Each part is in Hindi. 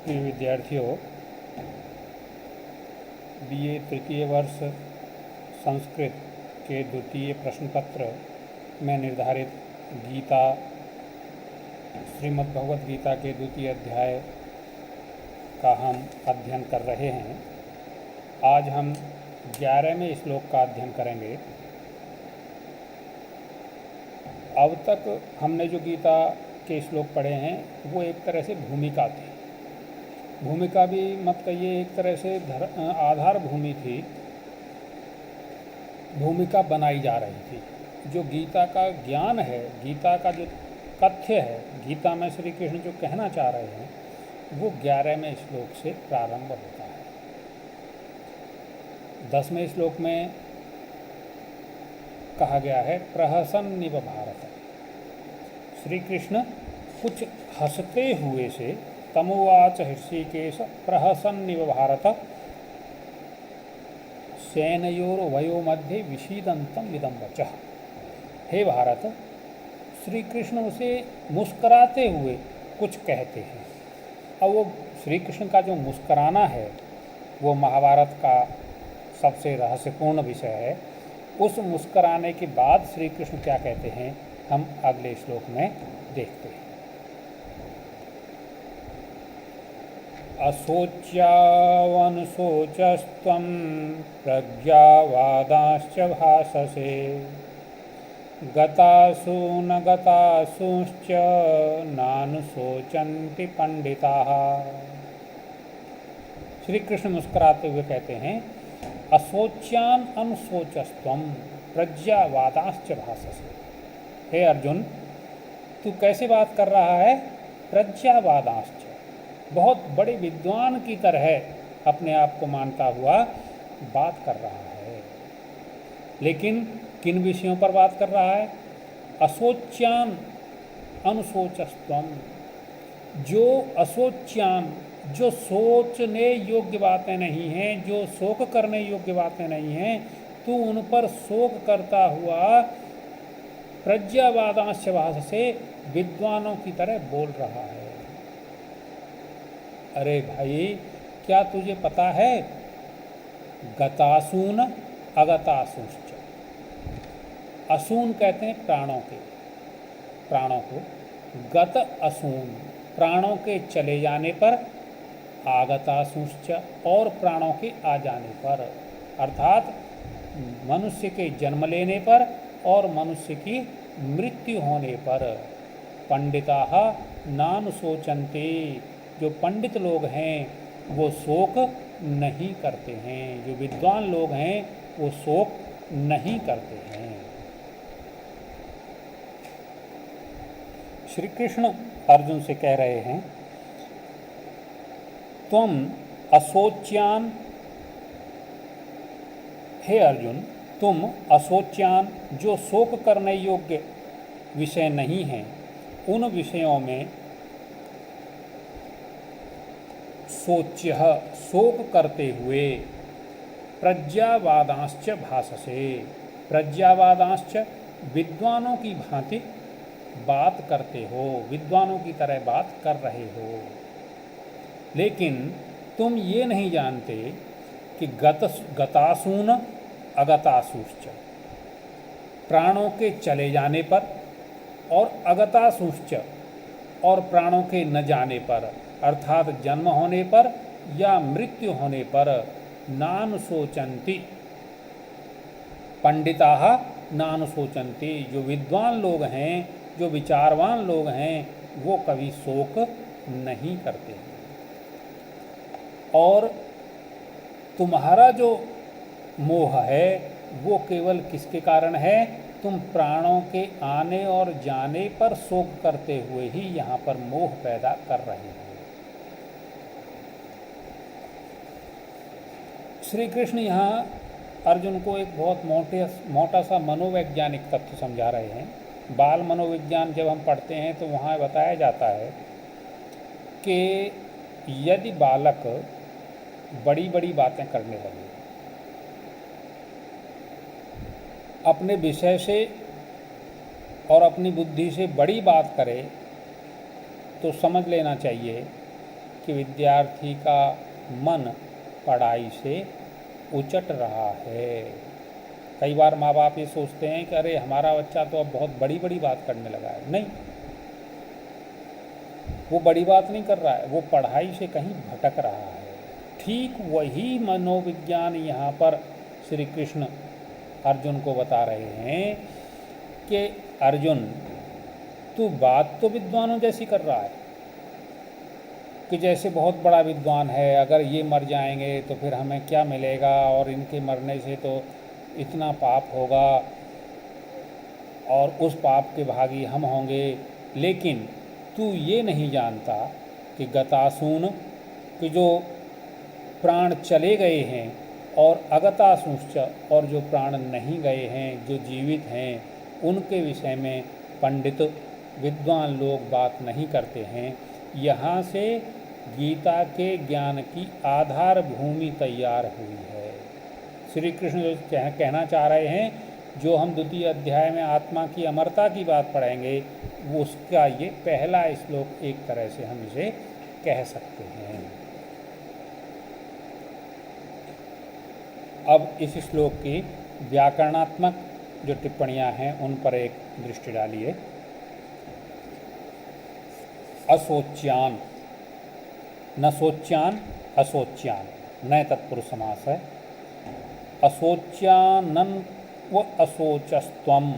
प्रिय विद्यार्थियों, बीए तृतीय वर्ष संस्कृत के द्वितीय प्रश्न पत्र में निर्धारित गीता श्रीमद् भगवद गीता के द्वितीय अध्याय का हम अध्ययन कर रहे हैं। आज हम 11वें श्लोक का अध्ययन करेंगे। अब तक हमने जो गीता के श्लोक पढ़े हैं वो एक तरह से भूमिका थी। भूमिका भी मत कहिए, एक तरह से आधार भूमि थी। भूमिका बनाई जा रही थी। जो गीता का ज्ञान है, गीता का जो तथ्य है, गीता में श्री कृष्ण जो कहना चाह रहे हैं वो 11वें श्लोक से प्रारंभ होता है। 10वें श्लोक में कहा गया है प्रहसन्निव भारत। श्री कृष्ण कुछ हंसते हुए से तमुवाच ऋषिकेश प्रहसन्निव भारत सेनयोर्वयो मध्ये विषीदंतम इदं वचः। हे भारत, श्री कृष्ण उसे मुस्कराते हुए कुछ कहते हैं। अब वो श्री कृष्ण का जो मुस्कराना है वो महाभारत का सबसे रहस्यपूर्ण विषय है। उस मुस्कराने के बाद श्री कृष्ण क्या कहते हैं हम अगले श्लोक में देखते हैं। अशोच्यावनुशोचस्त्वं प्रज्ञावादांश्च भाषसे गतासु न गतासूंश्च नानुशोचन्ति पंडिताः। श्री कृष्ण मुस्कुराते हुए कहते हैं अशोच्यान अनुशोचस्त्वं प्रज्ञावादांश्च भाषसे। हे अर्जुन, तू कैसे बात कर रहा है? प्रज्ञावादांश्च, बहुत बड़े विद्वान की तरह अपने आप को मानता हुआ बात कर रहा है। लेकिन किन विषयों पर बात कर रहा है? अशोच्यान अनुशोचस्त्वम, जो अशोच्यान, जो सोचने योग्य बातें नहीं हैं, जो शोक करने योग्य बातें नहीं हैं, तू उन पर शोक करता हुआ प्रज्ञावादांश भाषसे विद्वानों की तरह बोल रहा है। अरे भाई, क्या तुझे पता है गतासून अगतासूंश्च। असून कहते हैं प्राणों को। गत असून, प्राणों के चले जाने पर, आगतासूंश्च, और प्राणों के आ जाने पर, अर्थात मनुष्य के जन्म लेने पर और मनुष्य की मृत्यु होने पर। पंडिताः नानुशोचन्ते, जो पंडित लोग हैं वो शोक नहीं करते हैं, जो विद्वान लोग हैं वो शोक नहीं करते हैं। श्री कृष्ण अर्जुन से कह रहे हैं तुम अशोच्यान, हे अर्जुन, तुम अशोच्यान, जो शोक करने योग्य विषय नहीं हैं, उन विषयों में सोच्य, शोक करते हुए, प्रज्ञावादांश्च भाषसे, प्रज्ञावादांश्च, विद्वानों की भांति बात करते हो, विद्वानों की तरह बात कर रहे हो। लेकिन तुम ये नहीं जानते कि गतासून अगतासूश्च, प्राणों के चले जाने पर, और अगतासूश्च, और प्राणों के न जाने पर, अर्थात जन्म होने पर या मृत्यु होने पर, नानुशोचन्ति पंडिताः नानुशोचन्ति, जो विद्वान लोग हैं, जो विचारवान लोग हैं, वो कभी शोक नहीं करते। और तुम्हारा जो मोह है वो केवल किसके कारण है? तुम प्राणों के आने और जाने पर शोक करते हुए ही यहाँ पर मोह पैदा कर रहे हो। श्री कृष्ण यहाँ अर्जुन को एक बहुत मोटा सा मनोवैज्ञानिक तथ्य समझा रहे हैं। बाल मनोविज्ञान जब हम पढ़ते हैं तो वहाँ बताया जाता है कि यदि बालक बड़ी बड़ी बातें करने लगे, अपने विषय से और अपनी बुद्धि से बड़ी बात करे, तो समझ लेना चाहिए कि विद्यार्थी का मन पढ़ाई से उचट रहा है। कई बार माँ बाप ये सोचते हैं कि अरे हमारा बच्चा तो अब बहुत बड़ी बड़ी बात करने लगा है। नहीं, वो बड़ी बात नहीं कर रहा है, वो पढ़ाई से कहीं भटक रहा है। ठीक वही मनोविज्ञान यहाँ पर श्री कृष्ण अर्जुन को बता रहे हैं कि अर्जुन, तू बात तो विद्वानों जैसी कर रहा है कि जैसे बहुत बड़ा विद्वान है, अगर ये मर जाएंगे तो फिर हमें क्या मिलेगा, और इनके मरने से तो इतना पाप होगा और उस पाप के भागी हम होंगे। लेकिन तू ये नहीं जानता कि गतासून कि जो प्राण चले गए हैं, और अगतासूश्च और जो प्राण नहीं गए हैं, जो जीवित हैं, उनके विषय में पंडित विद्वान लोग बात नहीं करते हैं। यहाँ से गीता के ज्ञान की आधार भूमि तैयार हुई है। श्री कृष्ण जो कहना चाह रहे हैं, जो हम द्वितीय अध्याय में आत्मा की अमरता की बात पढ़ेंगे, वो उसका ये पहला श्लोक एक तरह से हम इसे कह सकते हैं। अब इस श्लोक की व्याकरणात्मक जो टिप्पणियां हैं उन पर एक दृष्टि डालिए। असोच्यान, न सोच्यान, असोच्यान, नए तत्पुरुष समास है। असोच्यानन व असोचस्त्वम,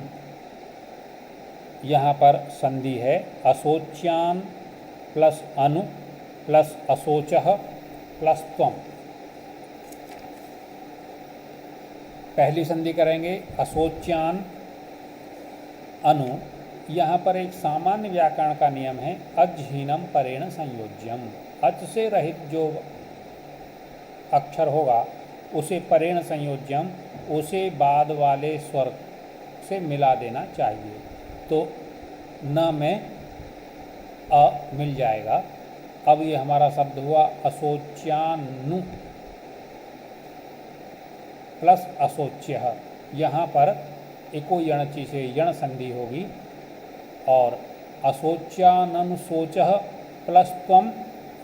यहाँ पर संधि है। असोच्यान प्लस अनु प्लस असोचः प्लस त्वम। पहली संधि करेंगे असोच्यान अनु। यहाँ पर एक सामान्य व्याकरण का नियम है, अजहीनम परेण संयोज्यम। अच से रहित जो अक्षर होगा उसे परेण संयोज्यम, उसे बाद वाले स्वर से मिला देना चाहिए। तो न में अ मिल जाएगा। अब ये हमारा शब्द हुआ असोच्यानु प्लस असोच्य। यहाँ पर एको यणचि से यण संधि होगी, और असोच्याननु सोचः प्लस त्वम,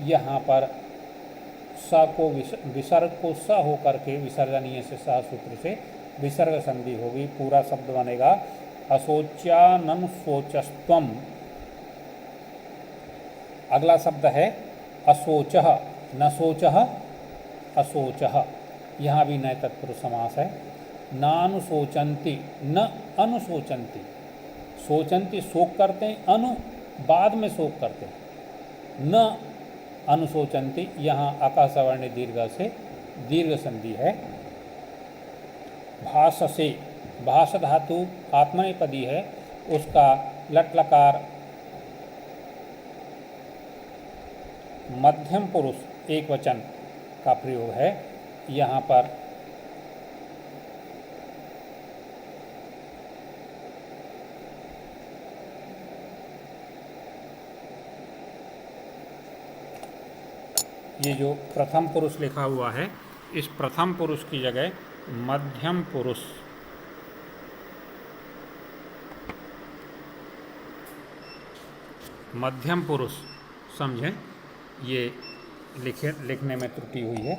यहाँ पर स को विसर्ग को स होकर के विसर्जनीय से स सूत्र से विसर्ग संधि होगी। पूरा शब्द बनेगा असोच्याननु सोचस्त्वम। अगला शब्द है असोचः, न सोचः असोचः। यहाँ भी नए तत्पुरुष समास है। नानुशोचन्ति, न अनुशोचन्ति। सोचन्ति शोक करते हैं, अनु बाद में शोक करते हैं। न अनुशोचन्ति, यहाँ आकाश सवर्ण दीर्घ से दीर्घ संधि है। भाष से, भाष धातु आत्मनेपदी है, उसका लट लकार मध्यम पुरुष एक वचन का प्रयोग है। यहाँ पर ये जो प्रथम पुरुष लिखा हुआ है, इस प्रथम पुरुष की जगह मध्यम पुरुष, मध्यम पुरुष समझें, ये लिखने में त्रुटि हुई है।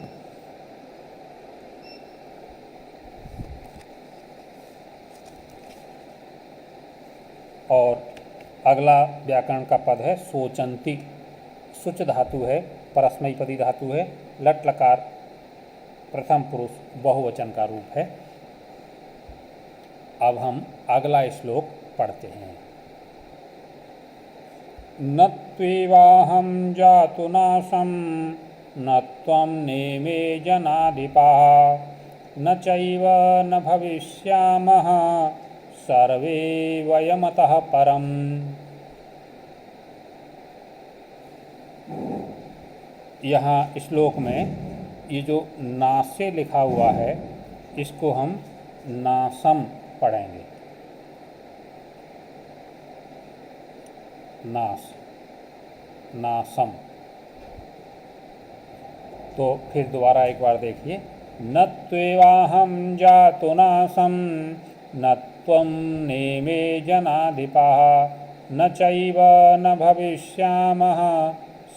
और अगला व्याकरण का पद है सोचंती। सुच धातु है, परस्मैपदी धातु है, लट लकार प्रथम पुरुष बहुवचन का रूप है। अब हम अगला श्लोक पढ़ते हैं। न त्वेवाहं जातु नाशं न त्वं नेमे जनाधिपाः न चैव न भविष्यामः सर्वे वयमतः परम्। यहाँ श्लोक में ये जो नासे लिखा हुआ है, इसको हम नासम पढ़ेंगे। नास, नासम। तो फिर दोबारा एक बार देखिए। न त्वेवाहं जातु नासं न त्वं नेमे जनाधिपाः न चैव न भविष्यामः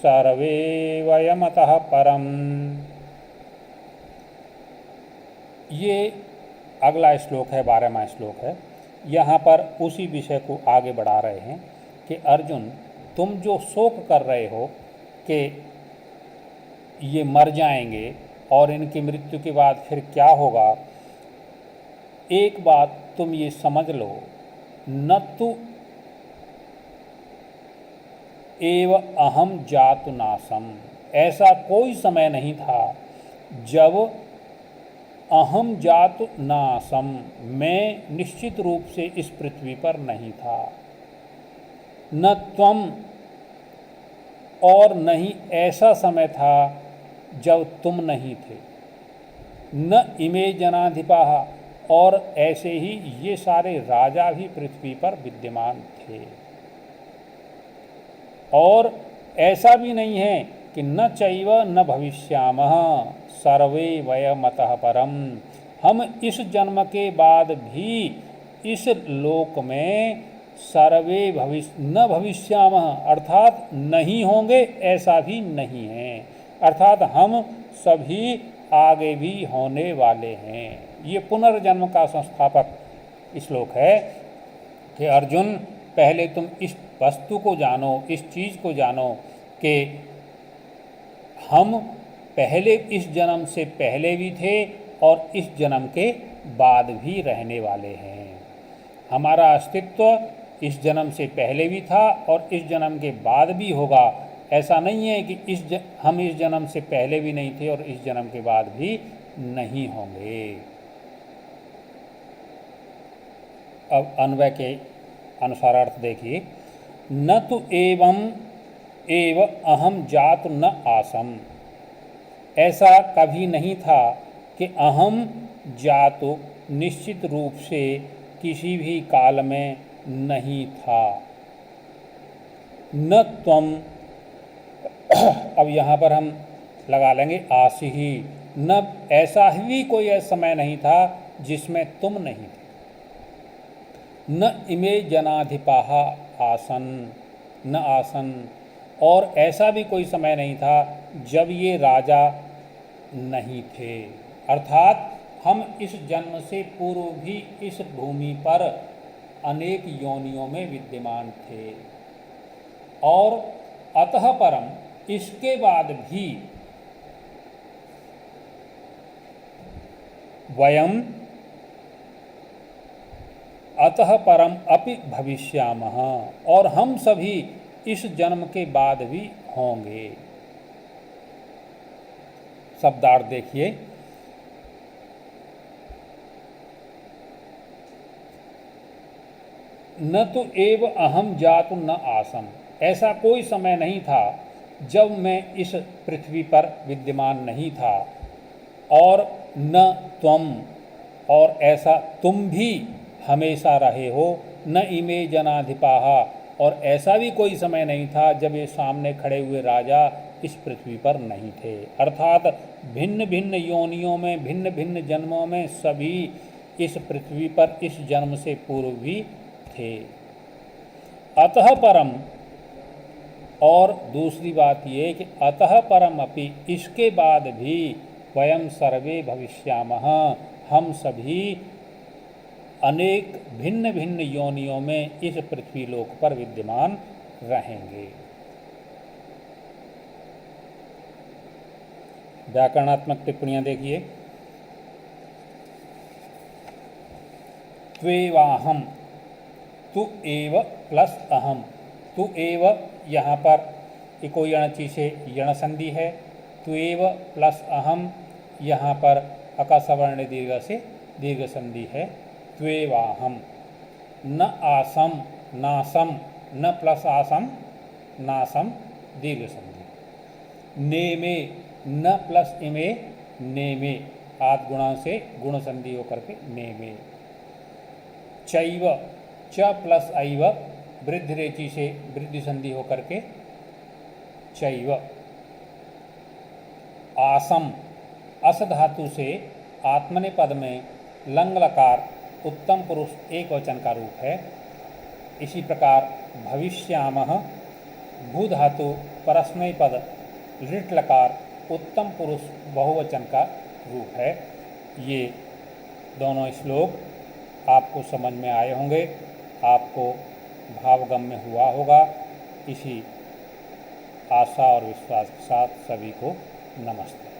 सर्वे वयमतः परम। ये अगला श्लोक है, 12वां श्लोक है। यहाँ पर उसी विषय को आगे बढ़ा रहे हैं कि अर्जुन, तुम जो शोक कर रहे हो कि ये मर जाएंगे और इनकी मृत्यु के बाद फिर क्या होगा, एक बात तुम ये समझ लो, न तो एव अहम जातु नासम, ऐसा कोई समय नहीं था जब अहम जातु नासम, मैं निश्चित रूप से इस पृथ्वी पर नहीं था। न त्वम, और नहीं ऐसा समय था जब तुम नहीं थे। न इमे जनाधिपाः, और ऐसे ही ये सारे राजा भी पृथ्वी पर विद्यमान थे। और ऐसा भी नहीं है कि न चैव न भविष्यामः सर्वे वयमतः परम, हम इस जन्म के बाद भी इस लोक में सर्वे न भविष्यामः, अर्थात नहीं होंगे, ऐसा भी नहीं है, अर्थात हम सभी आगे भी होने वाले हैं। ये पुनर्जन्म का संस्थापक श्लोक है कि अर्जुन, पहले तुम इस वस्तु को जानो, इस चीज़ को जानो कि हम पहले इस जन्म से पहले भी थे और इस जन्म के बाद भी रहने वाले हैं। हमारा अस्तित्व इस जन्म से पहले भी था और इस जन्म के बाद भी होगा। ऐसा नहीं है कि हम इस जन्म से पहले भी नहीं थे और इस जन्म के बाद भी नहीं होंगे। अब अन्वय के अनुसार अर्थ देखिए, न तो एवं एव अहम जातु न आसम, ऐसा कभी नहीं था कि अहम जातु निश्चित रूप से किसी भी काल में नहीं था। न त्वम, अब यहाँ पर हम लगा लेंगे आसी ही, न ऐसा भी कोई ऐसा समय नहीं था जिसमें तुम नहीं थे। न इमे जनाधिपाः आसन, न आसन, और ऐसा भी कोई समय नहीं था जब ये राजा नहीं थे, अर्थात हम इस जन्म से पूर्व भी इस भूमि पर अनेक योनियों में विद्यमान थे। और अतः परम, इसके बाद भी वयम अतः परम अपि भविष्यामः, और हम सभी इस जन्म के बाद भी होंगे। शब्दार्थ देखिए, न तो एव अहम जातु न आसम, ऐसा कोई समय नहीं था जब मैं इस पृथ्वी पर विद्यमान नहीं था। और न त्वम, और ऐसा तुम भी हमेशा रहे हो। न इमे जनाधिपाः, और ऐसा भी कोई समय नहीं था जब ये सामने खड़े हुए राजा इस पृथ्वी पर नहीं थे, अर्थात भिन्न भिन्न योनियों में, भिन्न भिन्न जन्मों में सभी इस पृथ्वी पर इस जन्म से पूर्व भी थे। अतः परम, और दूसरी बात ये कि अतः परम अपि, इसके बाद भी वयम सर्वे भविष्यामः, हम सभी अनेक भिन्न भिन्न योनियों में इस पृथ्वी लोक पर विद्यमान रहेंगे। व्याकरणात्मक टिप्पणियां देखिए। त्वेवाहम, तु एव प्लस अहम, तु एव यहाँ पर इको यणचि से यण संधि है। त्वेव प्लस अहम, यहाँ पर अकासवर्ण दीर्घ से दीर्घ संधि है। त्वेवाहम, न आसम नासम, न प्लस आसम नासम दीर्घ संधि। नेमे, न प्लस इमे नेमे, आद गुणा से गुण संधि होकर के नेमे। चैव, च प्लस ऐव वृद्धि रेचि से वृद्धि संधि होकर के चैव। आसम, अस धातु से आत्मने पद में लंग लकार उत्तम पुरुष एक वचन का रूप है। इसी प्रकार भविष्यामः भू धातु परस्मैपद पद लिट लकार उत्तम पुरुष बहुवचन का रूप है। ये दोनों श्लोक आपको समझ में आए होंगे, आपको भावगम्य हुआ होगा। इसी आशा और विश्वास के साथ सभी को नमस्ते।